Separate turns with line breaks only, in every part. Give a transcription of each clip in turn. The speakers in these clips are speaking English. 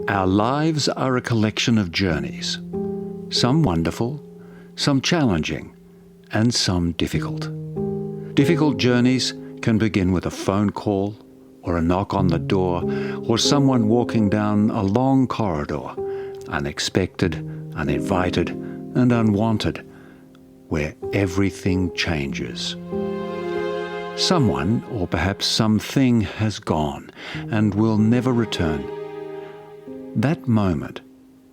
Our lives are a collection of journeys, some wonderful, some challenging, and some difficult. Difficult journeys can begin with a phone call, or a knock on the door, or someone walking down a long corridor, unexpected, uninvited, and unwanted, where everything changes. Someone, or perhaps something, has gone and will never return. That moment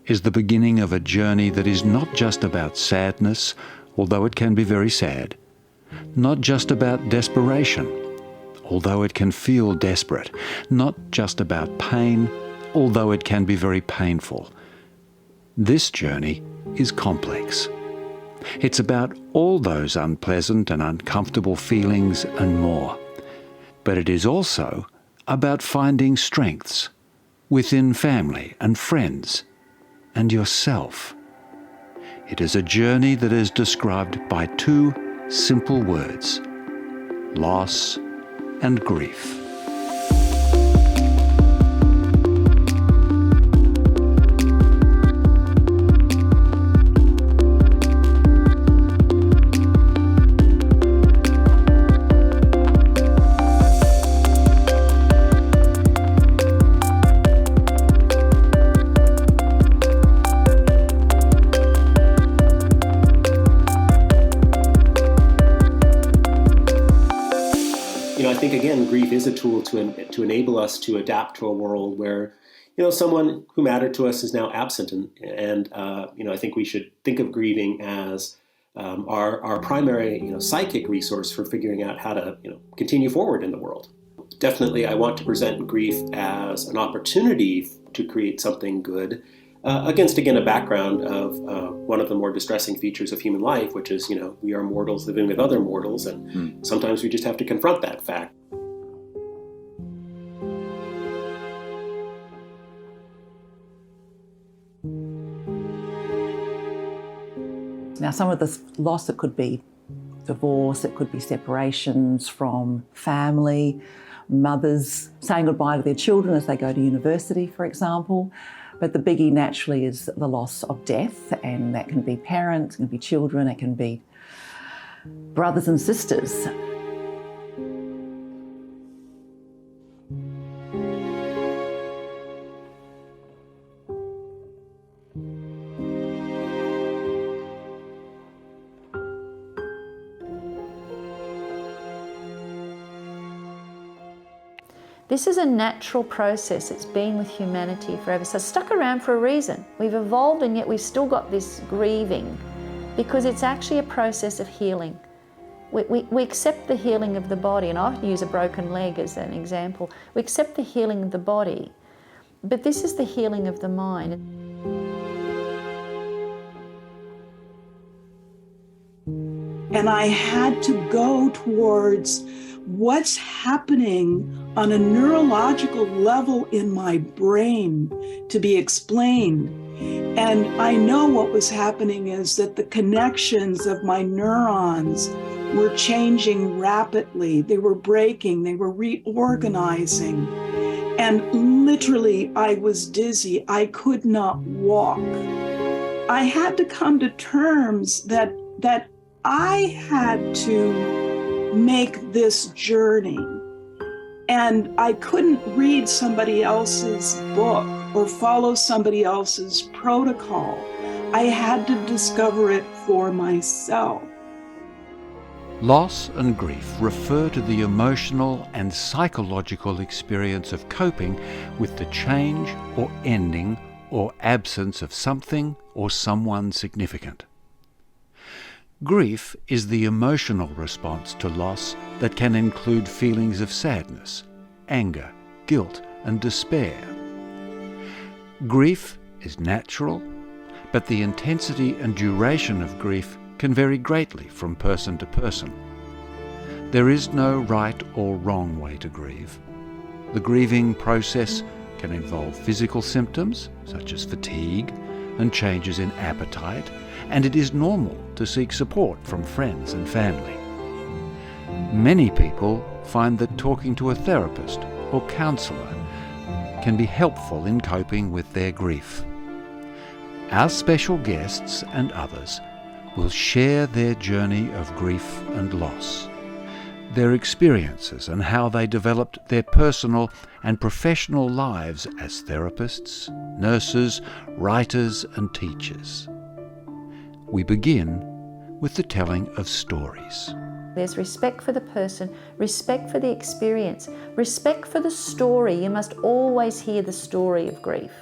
is the beginning of a journey that is not just about sadness, although it can be very sad, not just about desperation, although it can feel desperate, not just about pain, although it can be very painful. This journey is complex. It's about all those unpleasant and uncomfortable feelings and more. But it is also about finding strengths within family and friends and yourself. It is a journey that is described by two simple words: loss and grief.
I think, again, grief is a tool to enable us to adapt to a world where, someone who mattered to us is now absent. And I think we should think of grieving as our primary, psychic resource for figuring out how to, continue forward in the world. Definitely, I want to present grief as an opportunity to create something good against, again, a background of one of the more distressing features of human life, which is, we are mortals living with other mortals, and sometimes we just have to confront that fact.
Now, some of this loss, it could be divorce, it could be separations from family, mothers saying goodbye to their children as they go to university, for example. But the biggie naturally is the loss of death, and that can be parents, it can be children, it can be brothers and sisters.
This is a natural process. It's been with humanity forever. So it's stuck around for a reason. We've evolved, and yet we've still got this grieving because it's actually a process of healing. We accept the healing of the body, and I often use a broken leg as an example. We accept the healing of the body, but this is the healing of the mind.
And I had to go towards what's happening on a neurological level in my brain to be explained. And I know what was happening is that the connections of my neurons were changing rapidly. They were breaking, they were reorganizing. And literally, I was dizzy. I could not walk. I had to come to terms that I had to make this journey. And I couldn't read somebody else's book or follow somebody else's protocol. I had to discover it for myself.
Loss and grief refer to the emotional and psychological experience of coping with the change or ending or absence of something or someone significant. Grief is the emotional response to loss that can include feelings of sadness, anger, guilt, and despair. Grief is natural, but the intensity and duration of grief can vary greatly from person to person. There is no right or wrong way to grieve. The grieving process can involve physical symptoms, such as fatigue and changes in appetite, and it is normal to seek support from friends and family. Many people find that talking to a therapist or counsellor can be helpful in coping with their grief. Our special guests and others will share their journey of grief and loss, their experiences and how they developed their personal and professional lives as therapists, nurses, writers and teachers. We begin with the telling of stories.
There's respect for the person, respect for the experience, respect for the story. You must always hear the story of grief,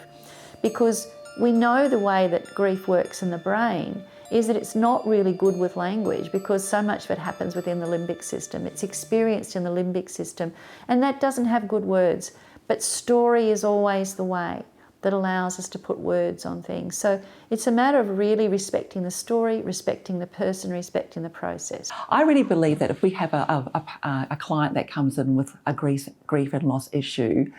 because we know the way that grief works in the brain is that it's not really good with language, because so much of it happens within the limbic system. It's experienced in the limbic system, and that doesn't have good words. But story is always the way that allows us to put words on things. So it's a matter of really respecting the story, respecting the person, respecting the process.
I really believe that if we have a client that comes in with a grief and loss issue,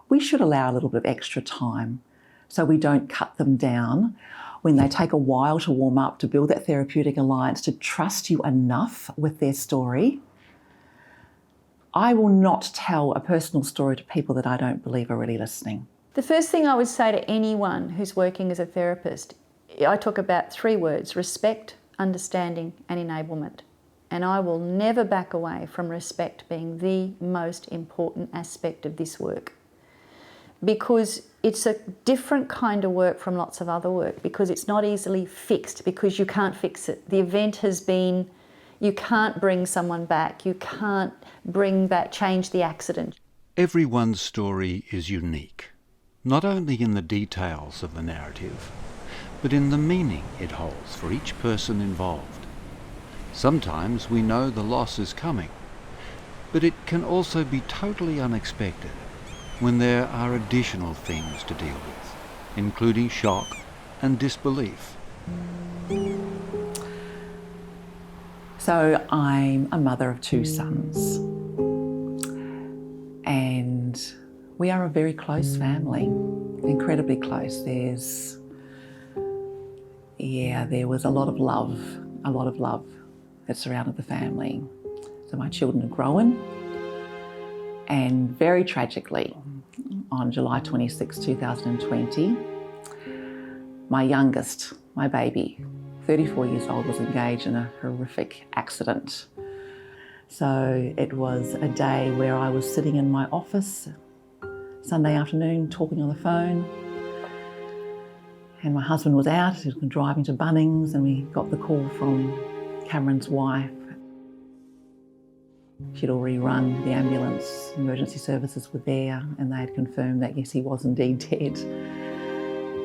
we should allow a little bit of extra time so we don't cut them down when they take a while to warm up, to build that therapeutic alliance, to trust you enough with their story. I will not tell a personal story to people that I don't believe are really listening.
The first thing I would say to anyone who's working as a therapist, I talk about 3 words: respect, understanding and enablement. And I will never back away from respect being the most important aspect of this work, because it's a different kind of work from lots of other work, because it's not easily fixed, because you can't fix it. The event has been, you can't bring someone back, you can't change the accident.
Everyone's story is unique, not only in the details of the narrative, but in the meaning it holds for each person involved. Sometimes we know the loss is coming, but it can also be totally unexpected when there are additional things to deal with, including shock and disbelief.
So I'm a mother of 2 sons, and we are a very close family, incredibly close. There was a lot of love that surrounded the family. So my children are growing, and very tragically, on July 26, 2020, my youngest, my baby, 34 years old, was engaged in a horrific accident. So it was a day where I was sitting in my office Sunday afternoon talking on the phone, and my husband was out. He was driving to Bunnings, and we got the call from Cameron's wife. She'd already rung the ambulance, emergency services were there, and they had confirmed that yes, he was indeed dead.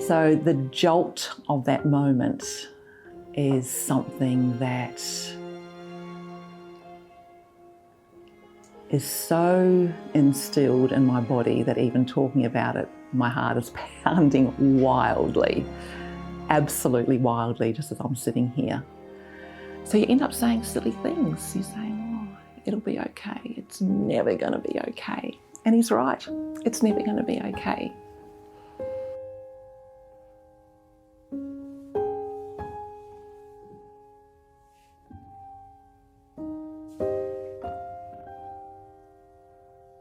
So the jolt of that moment is something that is so instilled in my body that even talking about it, my heart is pounding wildly, absolutely wildly, just as I'm sitting here. So you end up saying silly things. You say, oh, it'll be okay. It's never going to be okay. And he's right. It's never going to be okay.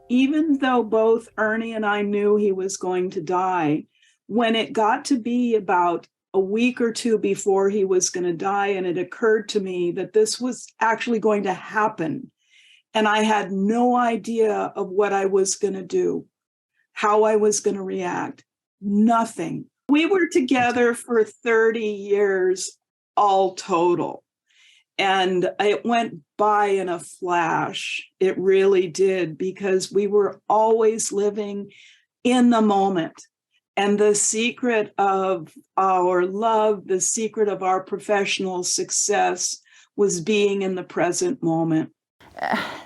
Even though both Ernie and I knew he was going to die, when it got to be about a week or 2 before he was going to die, and it occurred to me that this was actually going to happen, and I had no idea of what I was going to do, how I was going to react, nothing. We were together for 30 years, all total. And it went by in a flash. It really did, because we were always living in the moment. And the secret of our love, the secret of our professional success was being in the present moment.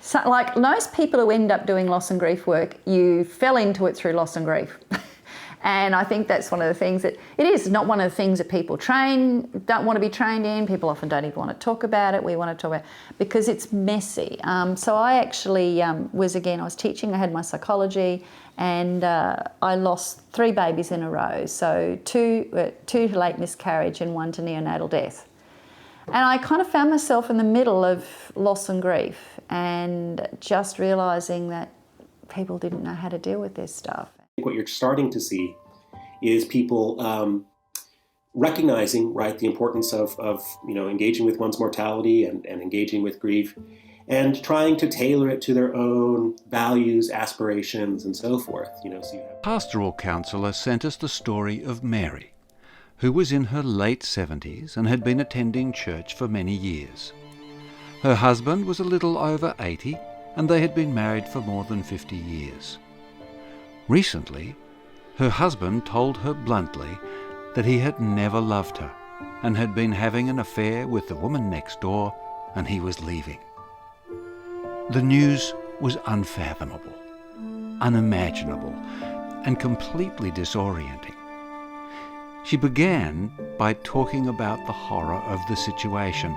So, like most people who end up doing loss and grief work, you fell into it through loss and grief. And I think that's one of the things that, it is not one of the things that people don't want to be trained in. People often don't even want to talk about it. We want to talk about it because it's messy. So I actually I was teaching, I had my psychology, and I lost 3 babies in a row. So two to late miscarriage and 1 to neonatal death. And I kind of found myself in the middle of loss and grief, and just realising that people didn't know how to deal with this stuff.
what you're starting to see is people recognizing, right, the importance of engaging with one's mortality and engaging with grief, and trying to tailor it to their own values, aspirations, and so forth. So you have...
Pastoral counsellor sent us the story of Mary, who was in her late 70s and had been attending church for many years. Her husband was a little over 80, and they had been married for more than 50 years. Recently, her husband told her bluntly that he had never loved her and had been having an affair with the woman next door, and he was leaving. The news was unfathomable, unimaginable, and completely disorienting. She began by talking about the horror of the situation,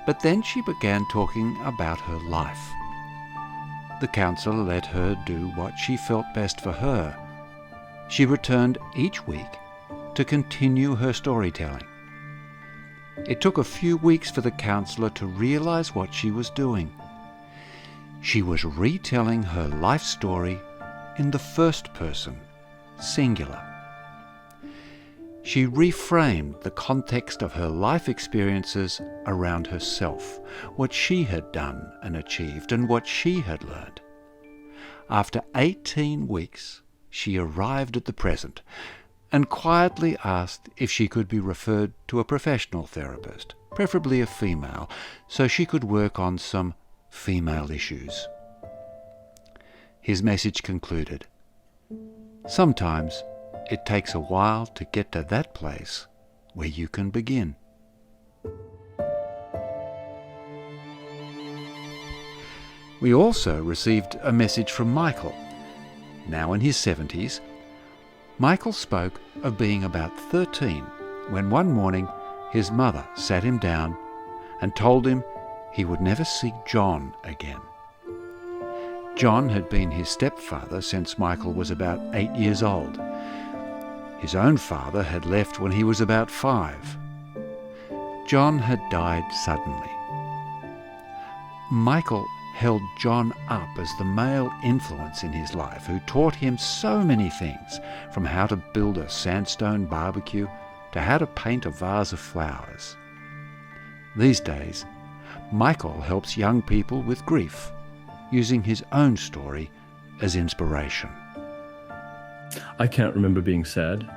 but then she began talking about her life. The counsellor let her do what she felt best for her. She returned each week to continue her storytelling. It took a few weeks for the counsellor to realise what she was doing. She was retelling her life story in the first person, singular. She reframed the context of her life experiences around herself, what she had done and achieved, and what she had learned. After 18 weeks, she arrived at the present and quietly asked if she could be referred to a professional therapist, preferably a female, so she could work on some female issues. His message concluded, "Sometimes it takes a while to get to that place where you can begin." We also received a message from Michael. Now in his 70s, Michael spoke of being about 13 when one morning his mother sat him down and told him he would never see John again. John had been his stepfather since Michael was about 8 years old. His own father had left when he was about 5. John had died suddenly. Michael held John up as the male influence in his life who taught him so many things, from how to build a sandstone barbecue to how to paint a vase of flowers. These days, Michael helps young people with grief, using his own story as inspiration.
I can't remember being sad.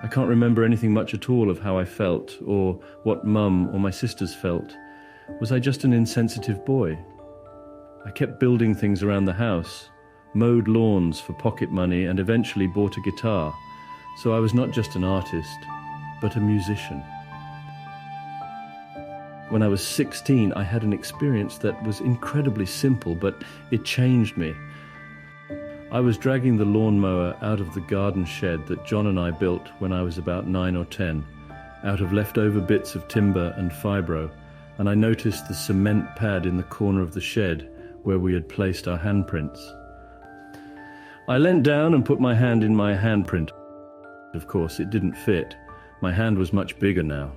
I can't remember anything much at all of how I felt or what Mum or my sisters felt. Was I just an insensitive boy? I kept building things around the house, mowed lawns for pocket money, and eventually bought a guitar. So I was not just an artist, but a musician. When I was 16, I had an experience that was incredibly simple, but it changed me. I was dragging the lawnmower out of the garden shed that John and I built when I was about 9 or 10, out of leftover bits of timber and fibro, and I noticed the cement pad in the corner of the shed where we had placed our handprints. I leant down and put my hand in my handprint. Of course, it didn't fit. My hand was much bigger now.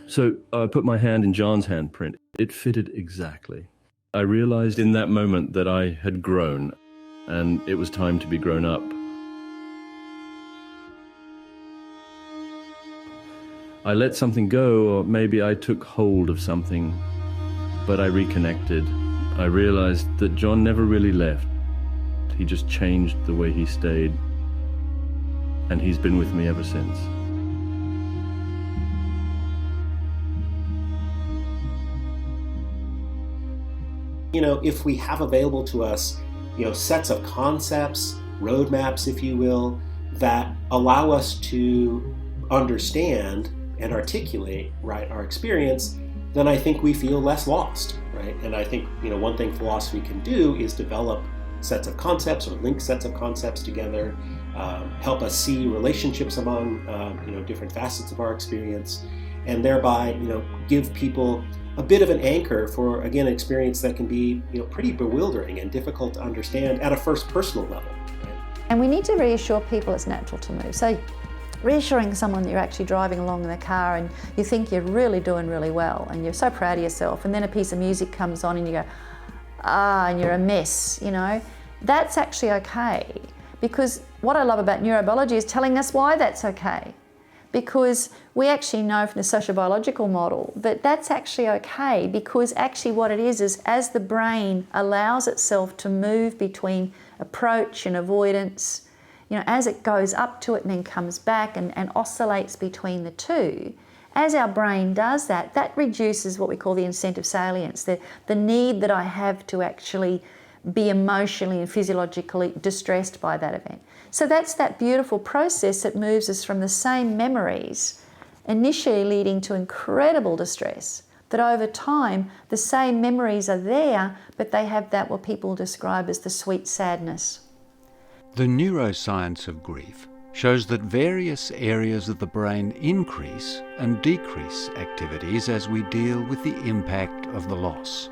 So I put my hand in John's handprint. It fitted exactly. I realized in that moment that I had grown, and it was time to be grown up. I let something go, or maybe I took hold of something, but I reconnected. I realized that John never really left. He just changed the way he stayed, and he's been with me ever since.
If we have available to us, sets of concepts, roadmaps, if you will, that allow us to understand and articulate, right, our experience, then I think we feel less lost, right? And I think, one thing philosophy can do is develop sets of concepts or link sets of concepts together, help us see relationships among, different facets of our experience, and thereby, give people a bit of an anchor for, again, an experience that can be, pretty bewildering and difficult to understand at a first personal level. Right?
And we need to reassure people it's natural to move. So reassuring someone that you're actually driving along in the car and you think you're really doing really well and you're so proud of yourself, and then a piece of music comes on and you go, and you're a mess, that's actually okay. Because what I love about neurobiology is telling us why that's okay. Because we actually know from the sociobiological model that that's actually okay, because actually what it is as the brain allows itself to move between approach and avoidance, as it goes up to it and then comes back and oscillates between the two, as our brain does that, that reduces what we call the incentive salience, the need that I have to actually be emotionally and physiologically distressed by that event. So that's that beautiful process that moves us from the same memories, initially leading to incredible distress, that over time the same memories are there, but they have that what people describe as the sweet sadness.
The neuroscience of grief shows that various areas of the brain increase and decrease activities as we deal with the impact of the loss.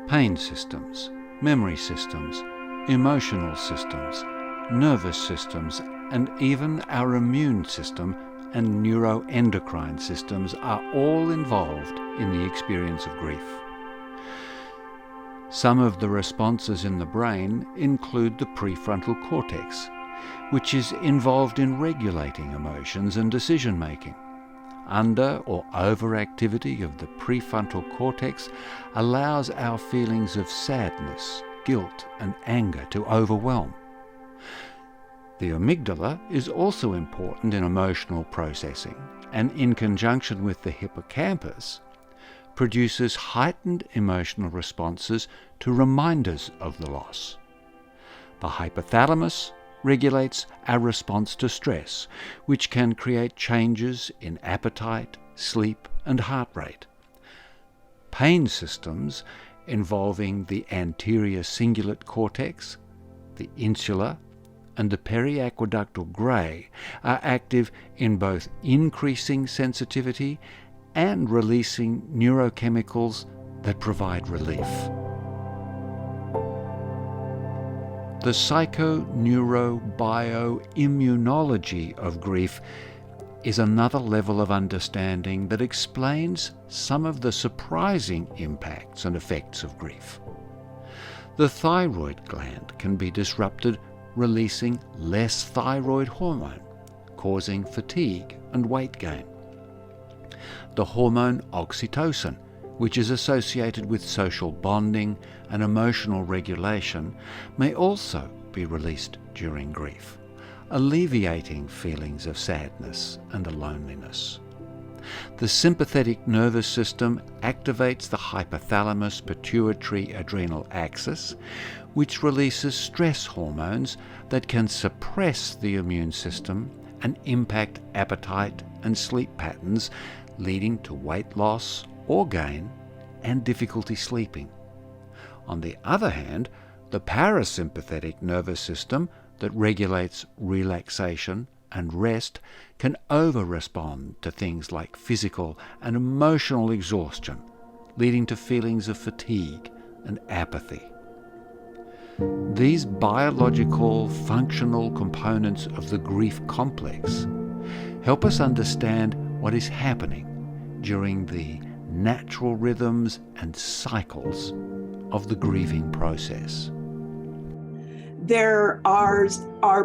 Pain systems, memory systems, emotional systems, nervous systems, and even our immune system and neuroendocrine systems are all involved in the experience of grief. Some of the responses in the brain include the prefrontal cortex, which is involved in regulating emotions and decision-making. Under or overactivity of the prefrontal cortex allows our feelings of sadness, guilt, and anger to overwhelm. The amygdala is also important in emotional processing, and in conjunction with the hippocampus, produces heightened emotional responses to reminders of the loss. The hypothalamus regulates our response to stress, which can create changes in appetite, sleep, and heart rate. Pain systems involving the anterior cingulate cortex, the insula, and the periaqueductal grey are active in both increasing sensitivity and releasing neurochemicals that provide relief. The psychoneurobiomimmunology of grief is another level of understanding that explains some of the surprising impacts and effects of grief. The thyroid gland can be disrupted, releasing less thyroid hormone, causing fatigue and weight gain. The hormone oxytocin, which is associated with social bonding and emotional regulation, may also be released during grief, alleviating feelings of sadness and loneliness. The sympathetic nervous system activates the hypothalamus pituitary adrenal axis, which releases stress hormones that can suppress the immune system and impact appetite and sleep patterns, leading to weight loss or gain and difficulty sleeping. On the other hand, the parasympathetic nervous system that regulates relaxation and rest can over-respond to things like physical and emotional exhaustion, leading to feelings of fatigue and apathy. These biological, functional components of the grief complex help us understand what is happening during the natural rhythms and cycles of the grieving process.
There are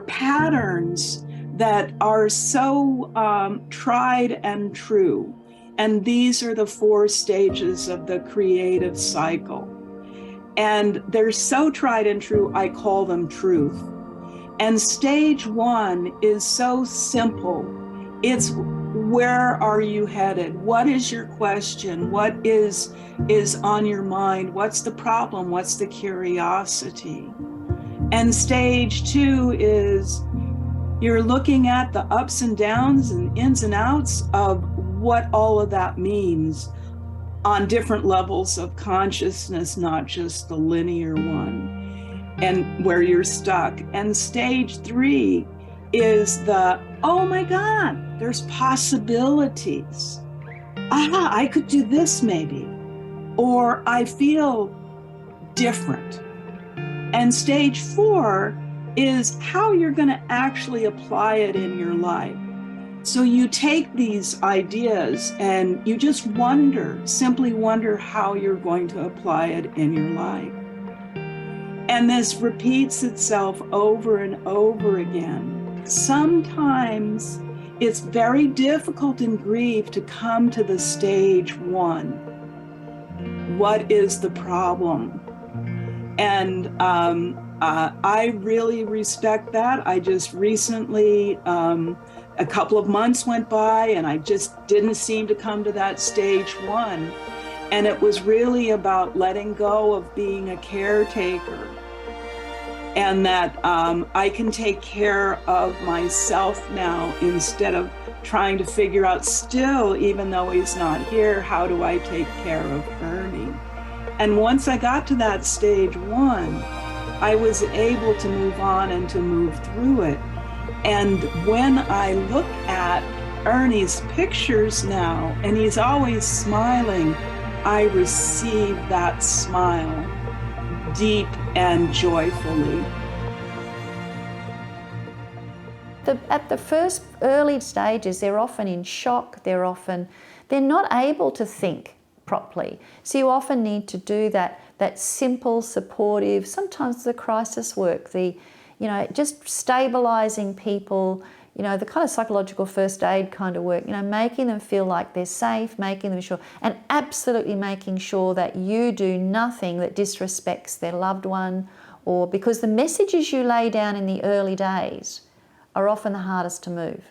patterns that are so tried and true, and these are the 4 stages of the creative cycle. And they're so tried and true, I call them truth. And stage 1 is so simple. It's where are you headed? What is your question? What is on your mind? What's the problem? What's the curiosity? And stage 2 is you're looking at the ups and downs and ins and outs of what all of that means on different levels of consciousness, not just the linear one, and where you're stuck. And stage 3 is the, oh my God, there's possibilities. Aha, I could do this maybe, or I feel different. And stage 4 is how you're going to actually apply it in your life. So you take these ideas and you just simply wonder how you're going to apply it in your life. And this repeats itself over and over again. Sometimes it's very difficult in grief to come to the stage one. What is the problem? And I really respect that. I just recently, a couple of months went by and I just didn't seem to come to that stage one. And it was really about letting go of being a caretaker, and that I can take care of myself now instead of trying to figure out still, even though he's not here, how do I take care of Ernie? And once I got to that stage one, I was able to move on and to move through it. And when I look at Ernie's pictures now, and he's always smiling, I receive that smile deep and joyfully.
At the first early stages, they're often in shock, they're not able to think properly. So you often need to do that simple, supportive, sometimes the crisis work, just stabilising people, the kind of psychological first aid kind of work, making them feel like they're safe, making them sure, and absolutely making sure that you do nothing that disrespects their loved one, or because the messages you lay down in the early days are often the hardest to move.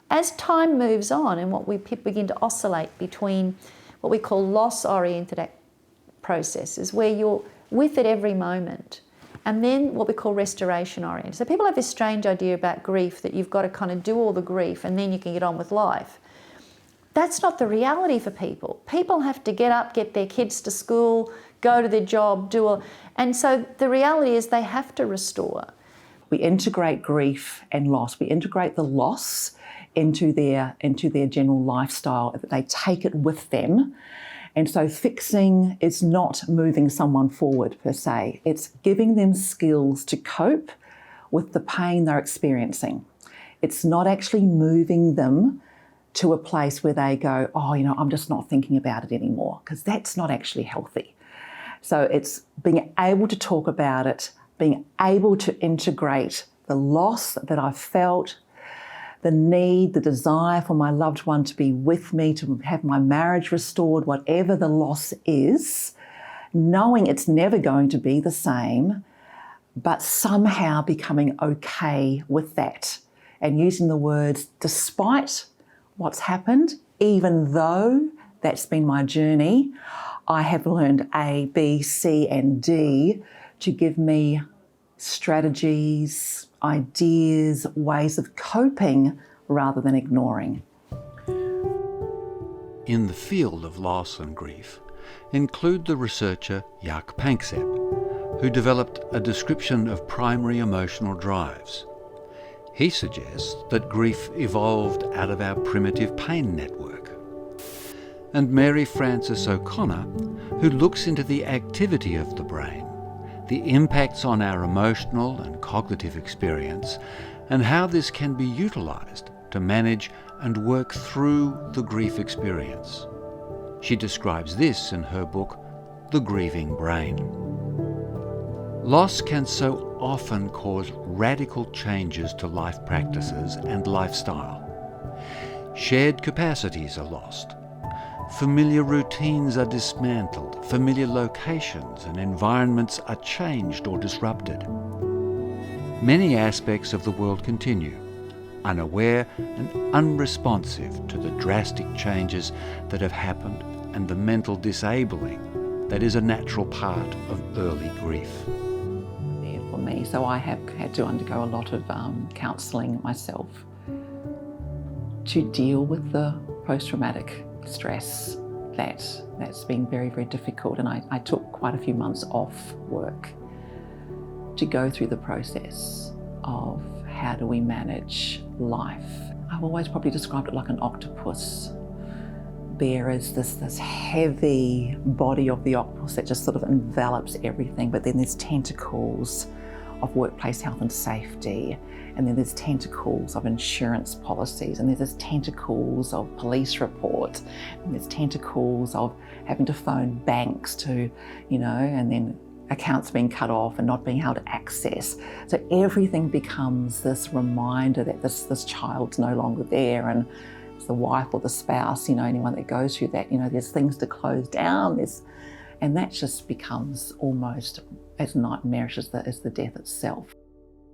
As time moves on and what we begin to oscillate between what we call loss-oriented processes, where you're with it every moment, and then what we call restoration-oriented. So people have this strange idea about grief, that you've got to kind of do all the grief and then you can get on with life. That's not the reality for people. People have to get up, get their kids to school, go to their job, and so the reality is they have to restore.
We integrate grief and loss. We integrate the loss into their general lifestyle, that they take it with them. And so fixing is not moving someone forward per se. It's giving them skills to cope with the pain they're experiencing. It's not actually moving them to a place where they go, I'm just not thinking about it anymore, because that's not actually healthy. So it's being able to talk about it, being able to integrate the loss that I've felt, the need, the desire for my loved one to be with me, to have my marriage restored, whatever the loss is, knowing it's never going to be the same, but somehow becoming okay with that, and using the words, despite what's happened, even though that's been my journey, I have learned A, B, C, and D to give me strategies, ideas, ways of coping rather than ignoring.
In the field of loss and grief include the researcher Jaak Panksepp, who developed a description of primary emotional drives. He suggests that grief evolved out of our primitive pain network. And Mary Frances O'Connor, who looks into the activity of the brain, the impacts on our emotional and cognitive experience, and how this can be utilised to manage and work through the grief experience. She describes this in her book, The Grieving Brain. Loss can so often cause radical changes to life practices and lifestyle. Shared capacities are lost. Familiar routines are dismantled, familiar locations and environments are changed or disrupted. Many aspects of the world continue, unaware and unresponsive to the drastic changes that have happened and the mental disabling that is a natural part of early grief.
For me, so I have had to undergo a lot of counselling myself to deal with the post-traumatic stress that's been very, very difficult, and I took quite a few months off work to go through the process of how do we manage life. I've always probably described it like an octopus. There is this heavy body of the octopus that just sort of envelops everything, but then there's tentacles of workplace health and safety, and then there's tentacles of insurance policies, and there's tentacles of police reports, and there's tentacles of having to phone banks to, and then accounts being cut off and not being able to access. So everything becomes this reminder that this child's no longer there, and it's the wife or the spouse, anyone that goes through that, there's things to close down, and that just becomes almost as nightmarish as the death itself.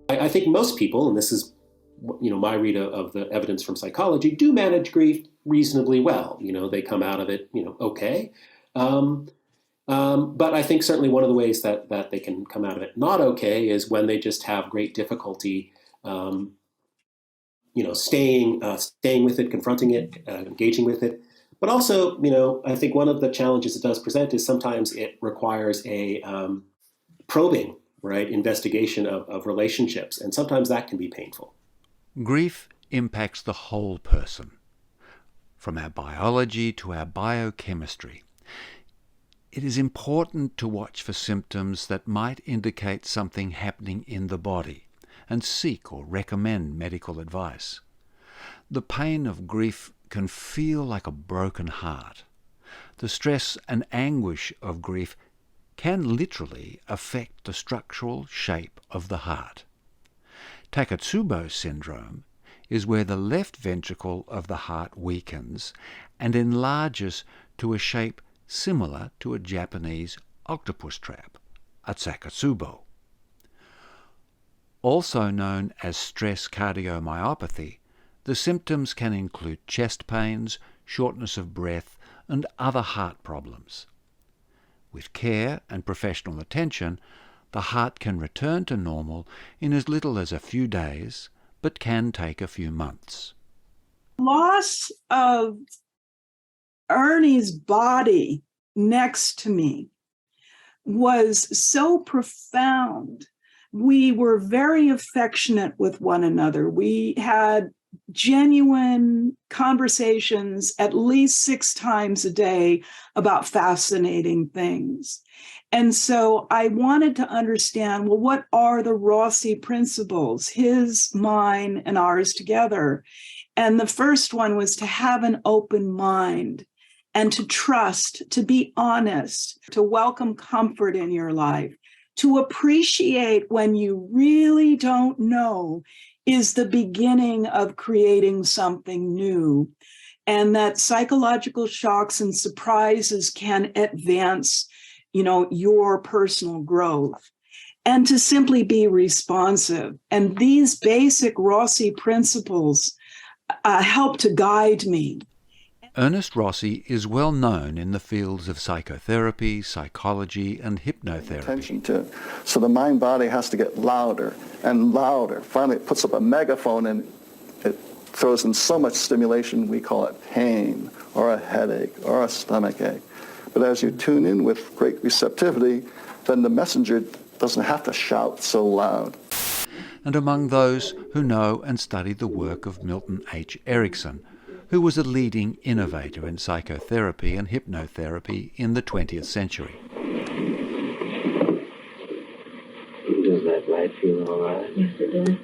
I think most people, and this is my read of the evidence from psychology, do manage grief reasonably well. They come out of it, okay. But I think certainly one of the ways that they can come out of it not okay is when they just have great difficulty, staying with it, confronting it, engaging with it. But also, I think one of the challenges it does present is sometimes it requires a probing, right, investigation of relationships, and sometimes that can be painful.
Grief impacts the whole person, from our biology to our biochemistry. It is important to watch for symptoms that might indicate something happening in the body and seek or recommend medical advice. The pain of grief can feel like a broken heart. The stress and anguish of grief can literally affect the structural shape of the heart. Takotsubo syndrome is where the left ventricle of the heart weakens and enlarges to a shape similar to a Japanese octopus trap, a tsakatsubo. Also known as stress cardiomyopathy, the symptoms can include chest pains, shortness of breath, and other heart problems. With care and professional attention, the heart can return to normal in as little as a few days, but can take a few months.
Loss of Ernie's body next to me was so profound. We were very affectionate with one another. We had genuine conversations at least 6 times a day about fascinating things. And so I wanted to understand, well, what are the Rossi principles, his, mine, and ours together? And the first one was to have an open mind and to trust, to be honest, to welcome comfort in your life, to appreciate when you really don't know is the beginning of creating something new, and that psychological shocks and surprises can advance, your personal growth, and to simply be responsive. And these basic Rossi principles help to guide me.
Ernest Rossi is well known in the fields of psychotherapy, psychology, and hypnotherapy.
Attention to. So the mind-body has to get louder and louder. Finally, it puts up a megaphone and it throws in so much stimulation, we call it pain or a headache or a stomach ache. But as you tune in with great receptivity, then the messenger doesn't have to shout so loud.
And among those who know and study the work of Milton H. Erickson, who was a leading innovator in psychotherapy and hypnotherapy in the 20th century.
Does that light feel all right?
Yes, it does.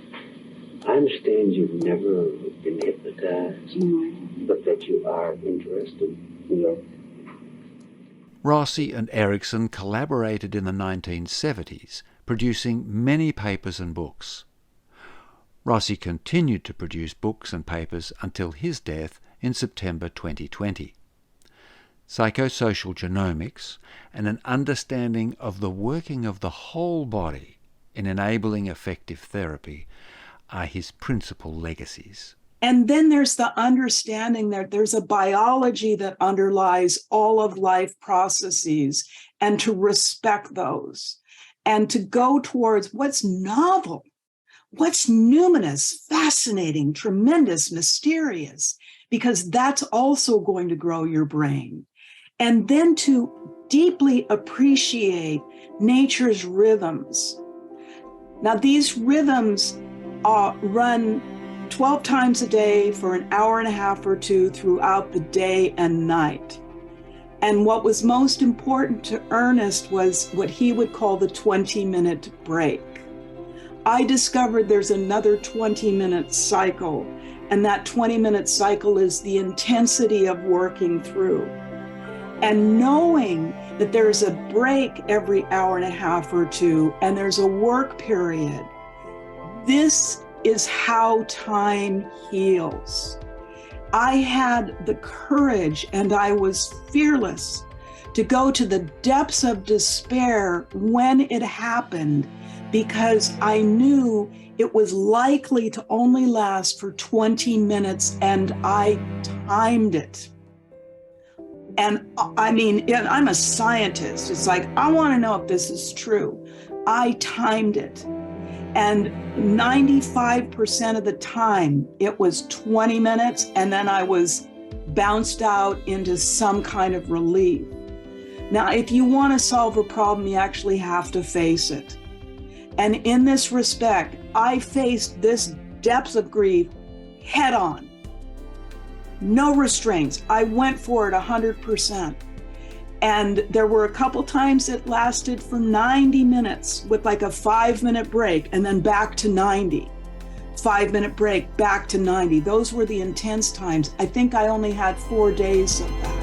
I understand you've never been hypnotized,
No.
but that you are interested.
Yes.
Rossi and Erickson collaborated in the 1970s, producing many papers and books. Rossi continued to produce books and papers until his death in September 2020. Psychosocial genomics and an understanding of the working of the whole body in enabling effective therapy are his principal legacies.
And then there's the understanding that there's a biology that underlies all of life processes, and to respect those and to go towards what's novel, what's numinous, fascinating, tremendous, mysterious, because that's also going to grow your brain. And then to deeply appreciate nature's rhythms. Now, these rhythms run 12 times a day for an hour and a half or two throughout the day and night. And what was most important to Ernest was what he would call the 20-minute break. I discovered there's another 20-minute cycle, and that 20-minute cycle is the intensity of working through. And knowing that there's a break every hour and a half or two, and there's a work period, this is how time heals. I had the courage and I was fearless to go to the depths of despair when it happened, because I knew it was likely to only last for 20 minutes and I timed it. And I mean, I'm a scientist. It's like, I want to know if this is true. I timed it. And 95% of the time, it was 20 minutes, and then I was bounced out into some kind of relief. Now, if you want to solve a problem, you actually have to face it. And in this respect, I faced this depth of grief head on. No restraints. I went for it 100%. And there were a couple times it lasted for 90 minutes with like a 5-minute break and then back to 90. 5-minute break, back to 90. Those were the intense times. I think I only had 4 days of that.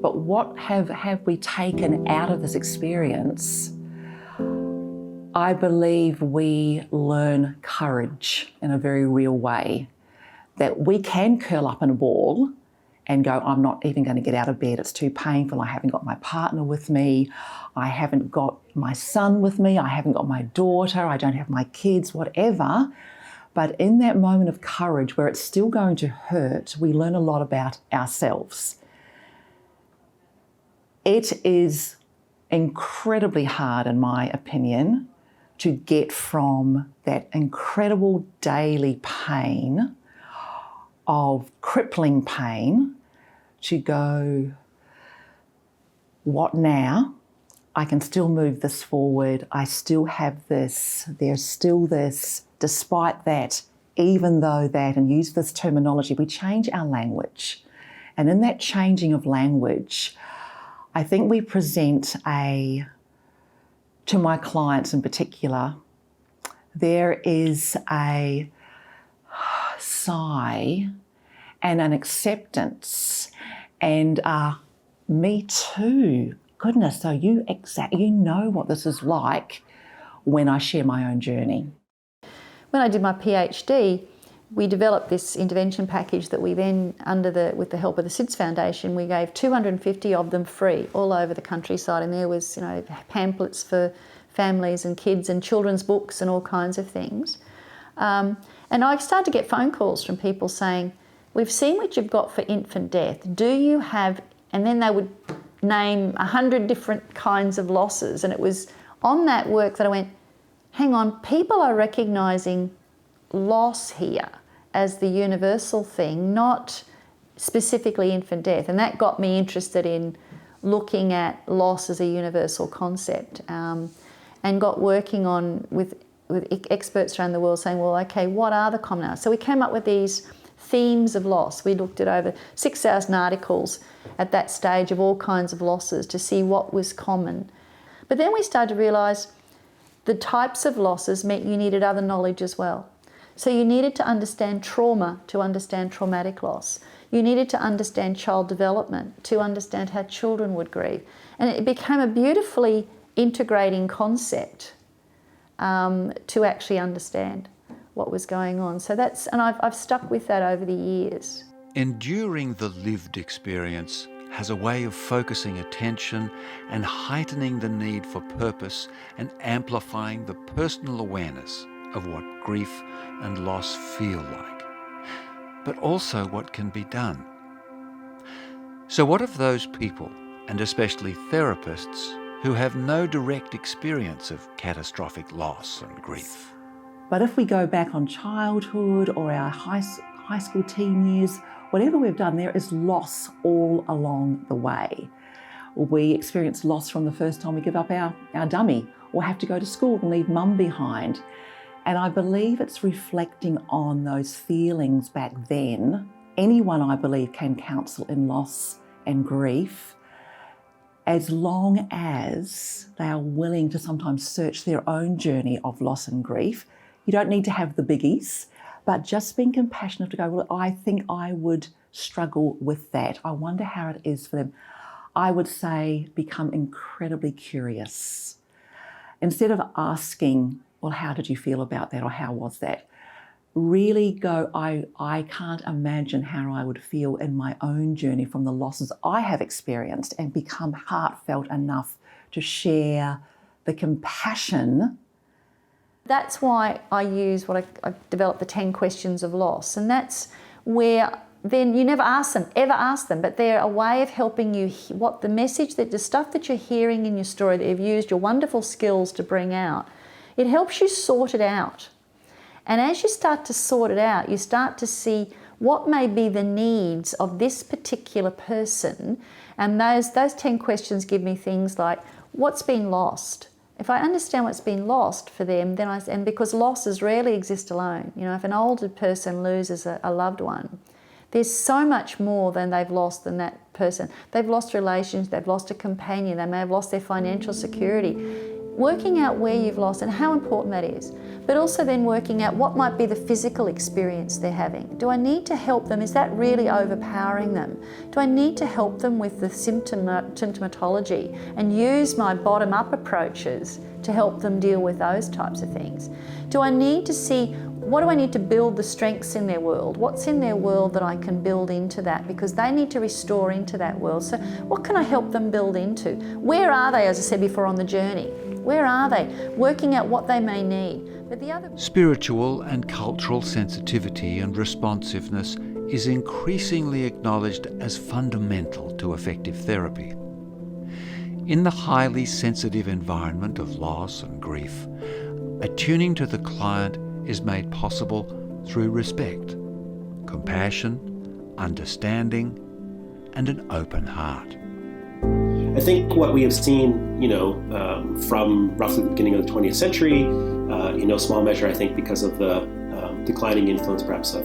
But what have we taken out of this experience? I believe we learn courage in a very real way, that we can curl up in a ball and go, I'm not even going to get out of bed, it's too painful, I haven't got my partner with me, I haven't got my son with me, I haven't got my daughter, I don't have my kids, whatever. But in that moment of courage where it's still going to hurt, we learn a lot about ourselves. It is incredibly hard, in my opinion, to get from that incredible daily pain of crippling pain to go, what now? I can still move this forward. I still have this. There's still this. Despite that, even though that, and use this terminology, we change our language. And in that changing of language, I think we present to my clients in particular, there is a sigh and an acceptance and me too. Goodness, so you know what this is like when I share my own journey.
When I did my PhD, we developed this intervention package that we then, with the help of the SIDS Foundation, we gave 250 of them free all over the countryside, and there was, pamphlets for families and kids and children's books and all kinds of things. And I started to get phone calls from people saying, we've seen what you've got for infant death. Do you have, and then they would name 100 different kinds of losses. And it was on that work that I went, hang on, people are recognising loss here as the universal thing, not specifically infant death. And that got me interested in looking at loss as a universal concept, and got working on with experts around the world saying, well, okay, what are the commonalities? So we came up with these themes of loss. We looked at over 6,000 articles at that stage of all kinds of losses to see what was common. But then we started to realise the types of losses meant you needed other knowledge as well. So you needed to understand trauma to understand traumatic loss. You needed to understand child development to understand how children would grieve. And it became a beautifully integrating concept to actually understand what was going on. So and I've stuck with that over the years.
Enduring the lived experience has a way of focusing attention and heightening the need for purpose and amplifying the personal awareness of what grief and loss feel like, but also what can be done. So what of those people, and especially therapists, who have no direct experience of catastrophic loss and grief?
But if we go back on childhood or our high school teen years, whatever we've done, there is loss all along the way. We experience loss from the first time we give up our dummy or have to go to school and leave mum behind. And I believe it's reflecting on those feelings back then. Anyone, I believe, can counsel in loss and grief, as long as they are willing to sometimes search their own journey of loss and grief. You don't need to have the biggies, But just being compassionate to go, well, I think I would struggle with that. I wonder how it is for them. I would say become incredibly curious. Instead of asking, well, how did you feel about that or how was that? Really go, I can't imagine how I would feel in my own journey from the losses I have experienced, and become heartfelt enough to share the compassion.
That's why I use I developed the 10 questions of loss, and that's where then you never ever ask them, but they're a way of helping you, what the message, that the stuff that you're hearing in your story that you've used your wonderful skills to bring out, it helps you sort it out. And as you start to sort it out, you start to see what may be the needs of this particular person. And those 10 questions give me things like, what's been lost? If I understand what's been lost for them, then and because losses rarely exist alone. You know, if an older person loses a loved one, there's so much more than they've lost than that person. They've lost relations, they've lost a companion, they may have lost their financial security. Working out where you've lost and how important that is, but also then working out what might be the physical experience they're having. Do I need to help them? Is that really overpowering them? Do I need to help them with the symptomatology and use my bottom-up approaches to help them deal with those types of things? Do I need to see, what do I need to build the strengths in their world? What's in their world that I can build into that? Because they need to restore into that world. So what can I help them build into? Where are they, as I said before, on the journey? Where are they? Working out what they may need. But the other...
Spiritual and cultural sensitivity and responsiveness is increasingly acknowledged as fundamental to effective therapy. In the highly sensitive environment of loss and grief, attuning to the client is made possible through respect, compassion, understanding, and an open heart.
I think what we have seen, from roughly the beginning of the 20th century, in no small measure, I think because of the declining influence perhaps of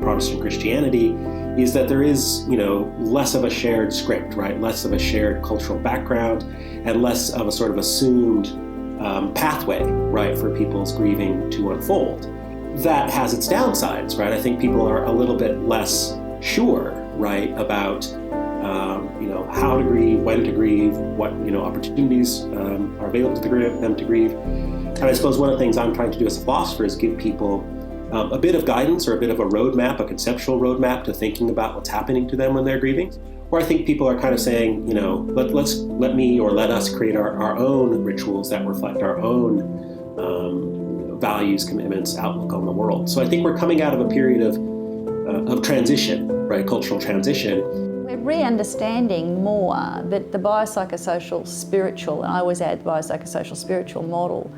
Protestant Christianity, is that there is, less of a shared script, right? Less of a shared cultural background and less of a sort of assumed pathway, right, for people's grieving to unfold. That has its downsides, right? I think people are a little bit less sure, right, about how to grieve, when to grieve, what opportunities are available to them to grieve. And I suppose one of the things I'm trying to do as a philosopher is give people a bit of guidance or a bit of a roadmap, a conceptual roadmap to thinking about what's happening to them when they're grieving. Where I think people are kind of saying, let us create our own rituals that reflect our own values, commitments, outlook on the world. So I think we're coming out of a period of transition, right, cultural transition.
We're re-understanding more that the biopsychosocial spiritual, and I always add biopsychosocial spiritual model,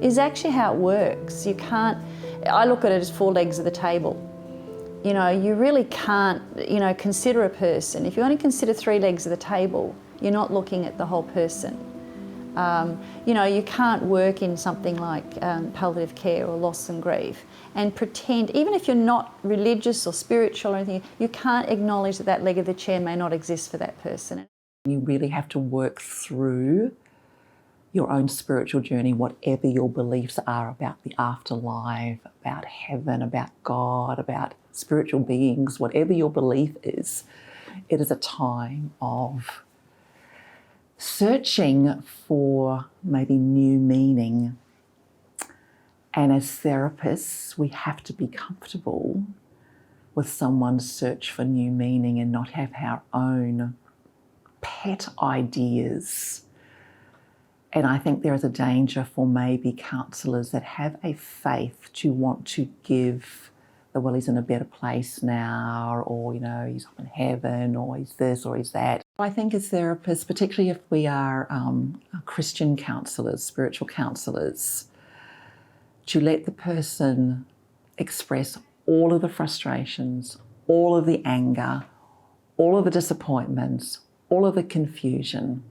is actually how it works. I look at it as 4 legs of the table. You really can't, consider a person. If you only consider 3 legs of the table, you're not looking at the whole person. You can't work in something like palliative care or loss and grief and pretend, even if you're not religious or spiritual or anything, you can't acknowledge that leg of the chair may not exist for that person.
You really have to work through your own spiritual journey, whatever your beliefs are about the afterlife, about heaven, about God, about spiritual beings, whatever your belief is. It is a time of searching for maybe new meaning. And as therapists, we have to be comfortable with someone's search for new meaning and not have our own pet ideas. And I think there is a danger for maybe counsellors that have a faith to want to give well, he's in a better place now, or, he's up in heaven, or he's this, or he's that. I think as therapists, particularly if we are Christian counsellors, spiritual counsellors, to let the person express all of the frustrations, all of the anger, all of the disappointments, all of the confusion,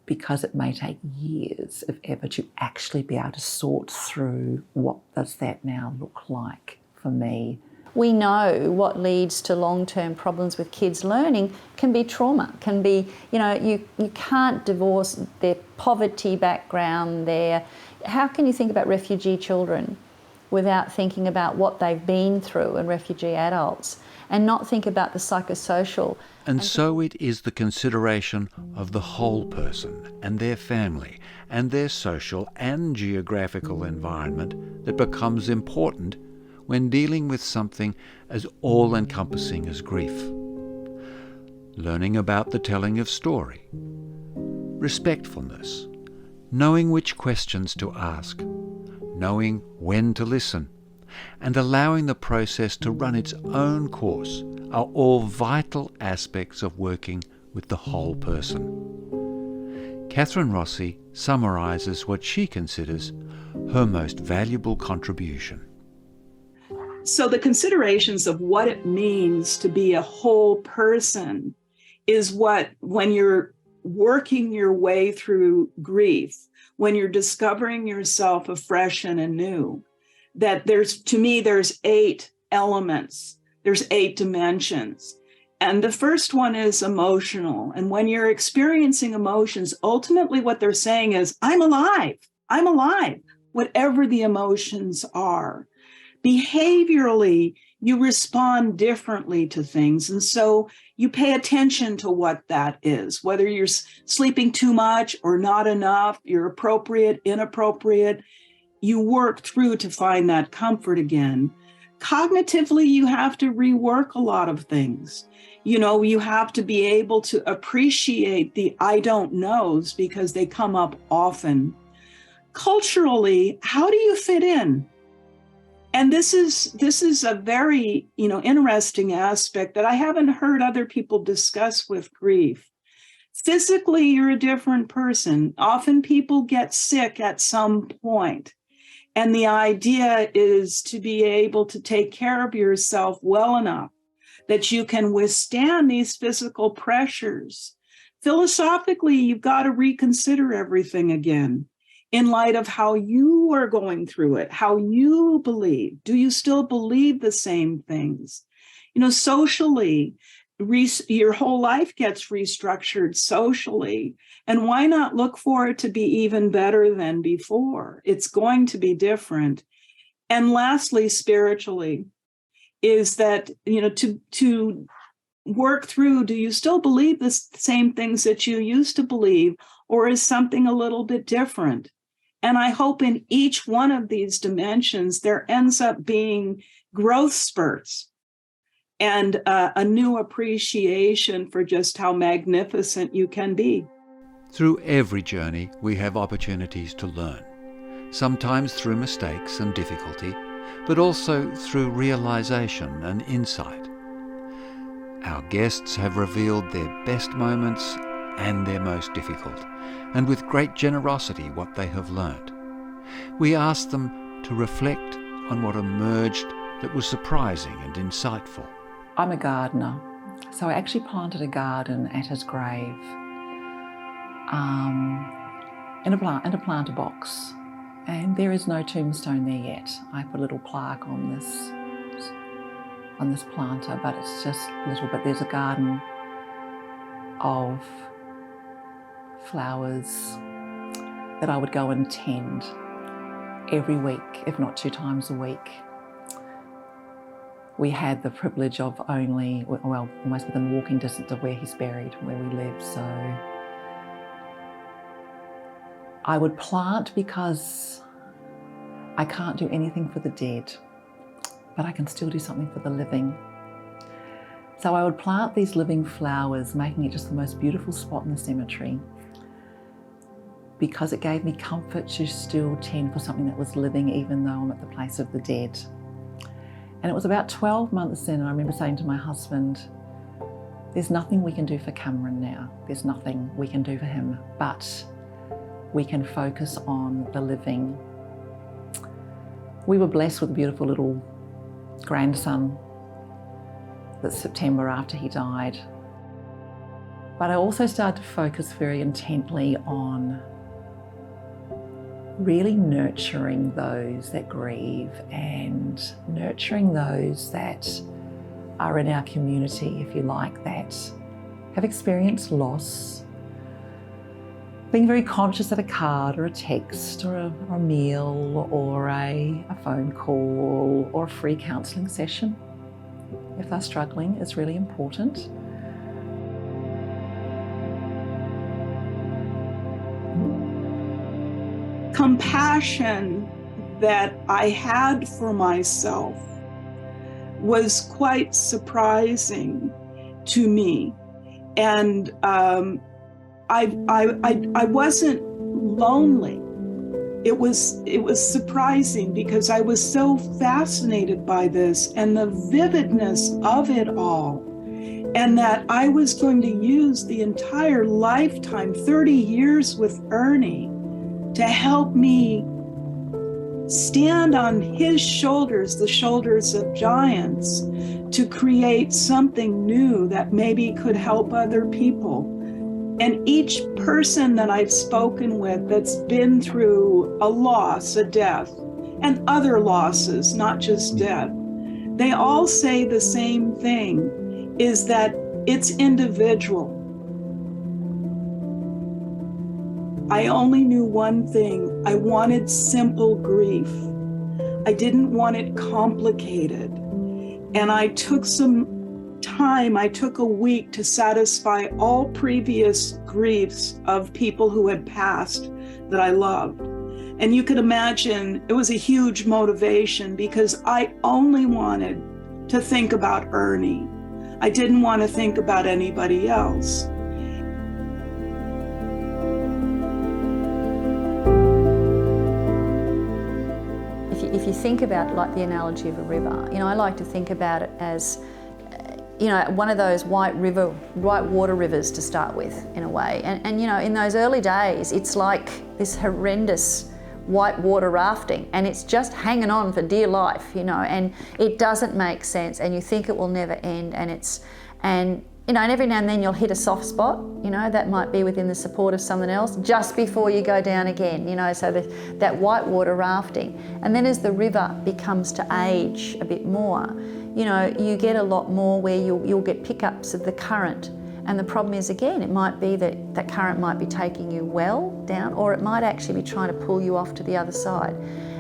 because it may take years, if ever, to actually be able to sort through what does that now look like for me.
We know what leads to long-term problems with kids learning can be trauma, can be, you can't divorce their poverty background, how can you think about refugee children? without thinking about what they've been through, and refugee adults, and not think about the psychosocial.
And so it is the consideration of the whole person and their family and their social and geographical environment that becomes important when dealing with something as all-encompassing as grief. Learning about the telling of story, respectfulness, knowing which questions to ask, knowing when to listen, and allowing the process to run its own course are all vital aspects of working with the whole person. Catherine Rossi summarises what she considers her most valuable contribution.
So the considerations of what it means to be a whole person is what, when you're working your way through grief, when you're discovering yourself afresh and anew, that there's 8 elements, there's 8 dimensions. And the first one is emotional. And when you're experiencing emotions, ultimately what they're saying is, I'm alive, whatever the emotions are. Behaviorally, you respond differently to things. And so you pay attention to what that is, whether you're sleeping too much or not enough, you're appropriate, inappropriate. You work through to find that comfort again. Cognitively, you have to rework a lot of things. You have to be able to appreciate the I don't knows because they come up often. Culturally, how do you fit in? And this is a very, interesting aspect that I haven't heard other people discuss with grief. Physically, you're a different person. Often people get sick at some point. And the idea is to be able to take care of yourself well enough that you can withstand these physical pressures. Philosophically, you've got to reconsider everything again in light of how you are going through it, how you believe. Do you still believe the same things? Socially, your whole life gets restructured socially. And why not look for it to be even better than before? It's going to be different. And lastly, spiritually, is that, to work through, do you still believe the same things that you used to believe, or is something a little bit different? And I hope in each one of these dimensions, there ends up being growth spurts and a new appreciation for just how magnificent you can be.
Through every journey, we have opportunities to learn, sometimes through mistakes and difficulty, but also through realization and insight. Our guests have revealed their best moments and their most difficult, and with great generosity what they have learned. We asked them to reflect on what emerged that was surprising and insightful.
I'm a gardener, so I actually planted a garden at his grave in a planter box, and there is no tombstone there yet. I put a little plaque on this planter, but it's just little. But there's a garden of flowers that I would go and tend every week, if not 2 times a week. We had the privilege of almost within walking distance of where he's buried, where we live. So I would plant because I can't do anything for the dead, but I can still do something for the living. So I would plant these living flowers, making it just the most beautiful spot in the cemetery, because it gave me comfort to still tend for something that was living, even though I'm at the place of the dead. And it was about 12 months in, and I remember saying to my husband, there's nothing we can do for Cameron now. There's nothing we can do for him, but we can focus on the living. We were blessed with a beautiful little grandson that's September after he died. But I also started to focus very intently on really nurturing those that grieve and nurturing those that are in our community, if you like, that have experienced loss, Being very conscious that a card or a text or a meal or a phone call or a free counselling session, if they're struggling, is really important.
Compassion that I had for myself was quite surprising to me. And I wasn't lonely. It was surprising because I was so fascinated by this and the vividness of it all, and that I was going to use the entire lifetime, 30 years with Ernie, to help me stand on his shoulders, the shoulders of giants, to create something new that maybe could help other people. And each person that I've spoken with that's been through a loss, a death, and other losses, not just death, they all say the same thing, is that it's individual. I only knew one thing. I wanted simple grief. I didn't want it complicated. And I took some time, I took a week to satisfy all previous griefs of people who had passed that I loved. And you could imagine it was a huge motivation because I only wanted to think about Ernie. I didn't want to think about anybody else.
If you think about like the analogy of a river, I like to think about it as, one of those white water rivers to start with, in a way. And in those early days, it's like this horrendous white water rafting, and it's just hanging on for dear life, and it doesn't make sense, and you think it will never end, and every now and then you'll hit a soft spot, that might be within the support of someone else, just before you go down again, so that white water rafting. And then as the river becomes to age a bit more, you get a lot more where you'll get pickups of the current. And the problem is, again, it might be that that current might be taking you well down, or it might actually be trying to pull you off to the other side.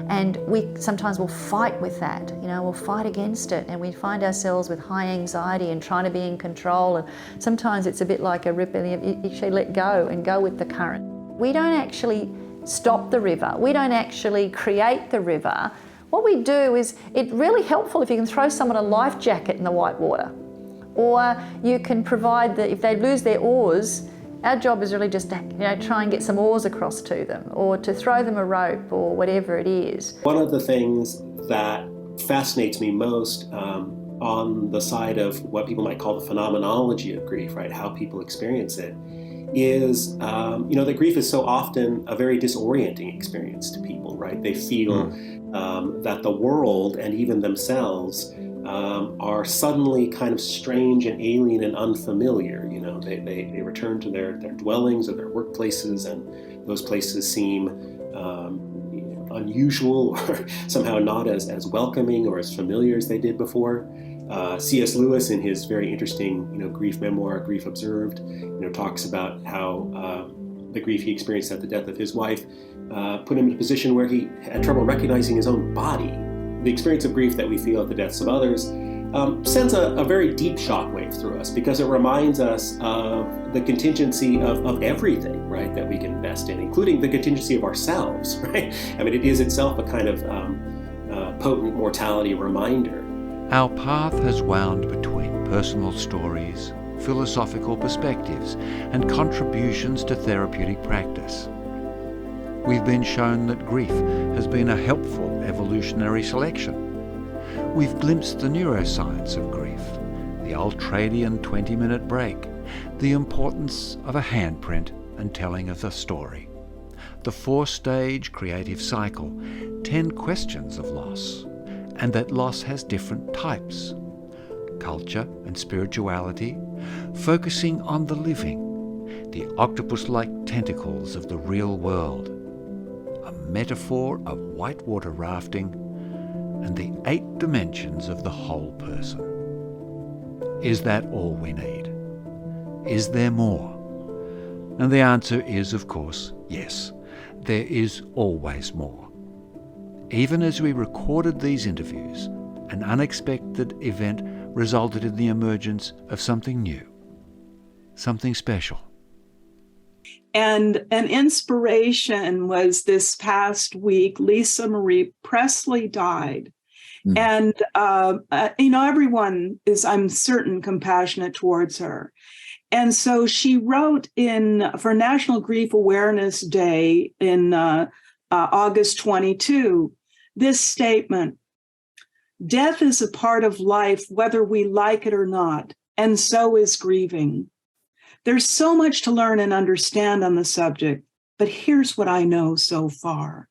And we sometimes will fight with that, we'll fight against it, and we find ourselves with high anxiety and trying to be in control. And sometimes it's a bit like a ripple, you actually let go and go with the current. We don't actually stop the river. We don't actually create the river. What we do is, it's really helpful if you can throw someone a life jacket in the white water. Or you can provide if they lose their oars, our job is really just to try and get some oars across to them, or to throw them a rope, or whatever it is.
One of the things that fascinates me most on the side of what people might call the phenomenology of grief, right? How people experience it, is that grief is so often a very disorienting experience to people, right? They feel that the world and even themselves are suddenly kind of strange and alien and unfamiliar. They return to their dwellings or their workplaces, and those places seem unusual or somehow not as welcoming or as familiar as they did before. C.S. Lewis, in his very interesting grief memoir, Grief Observed, talks about how the grief he experienced at the death of his wife put him in a position where he had trouble recognizing his own body. The experience of grief that we feel at the deaths of others sends a very deep shockwave through us, because it reminds us of the contingency of everything, right, that we can invest in, including the contingency of ourselves, right? I mean, it is itself a kind of potent mortality reminder.
Our path has wound between personal stories, philosophical perspectives, and contributions to therapeutic practice. We've been shown that grief has been a helpful evolutionary selection. We've glimpsed the neuroscience of grief, the ultradian 20-minute break, the importance of a handprint and telling of a story, the 4-stage creative cycle, 10 questions of loss, and that loss has different types: culture and spirituality, focusing on the living, the octopus-like tentacles of the real world, a metaphor of whitewater rafting, and the 8 dimensions of the whole person. Is that all we need? Is there more? And the answer is, of course, yes. There is always more. Even as we recorded these interviews, an unexpected event resulted in the emergence of something new, something special.
And an inspiration was this past week, Lisa Marie Presley died. And, everyone is, I'm certain, compassionate towards her. And so she wrote for National Grief Awareness Day in August 22, this statement: "Death is a part of life, whether we like it or not, and so is grieving. There's so much to learn and understand on the subject, but here's what I know so far.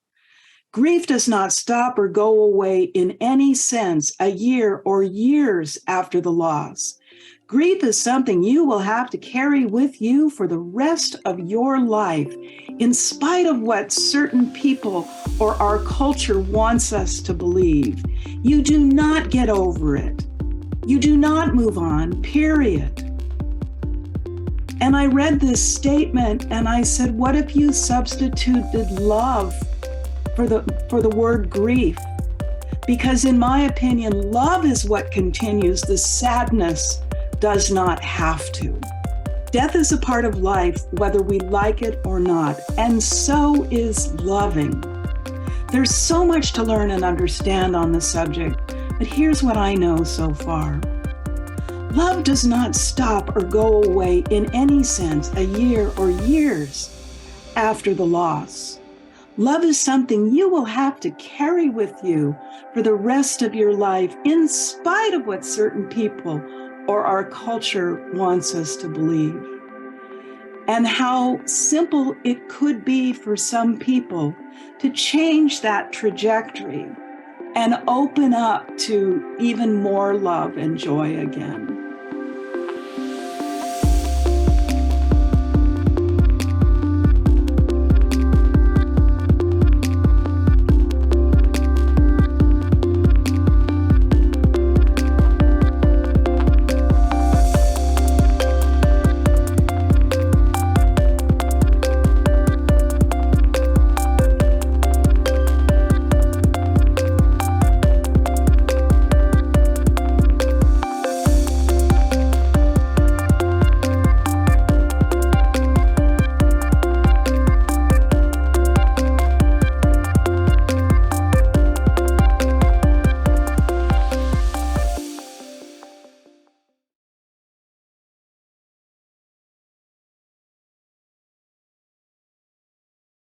Grief does not stop or go away in any sense a year or years after the loss. Grief is something you will have to carry with you for the rest of your life, in spite of what certain people or our culture wants us to believe. You do not get over it. You do not move on, period." And I read this statement and I said, what if you substituted love for the word grief? Because in my opinion, love is what continues. The sadness does not have to. Death is a part of life, whether we like it or not, and so is loving. There's so much to learn and understand on the subject, but here's what I know so far. Love does not stop or go away in any sense a year or years after the loss. Love is something you will have to carry with you for the rest of your life, in spite of what certain people or our culture wants us to believe. And how simple it could be for some people to change that trajectory and open up to even more love and joy again.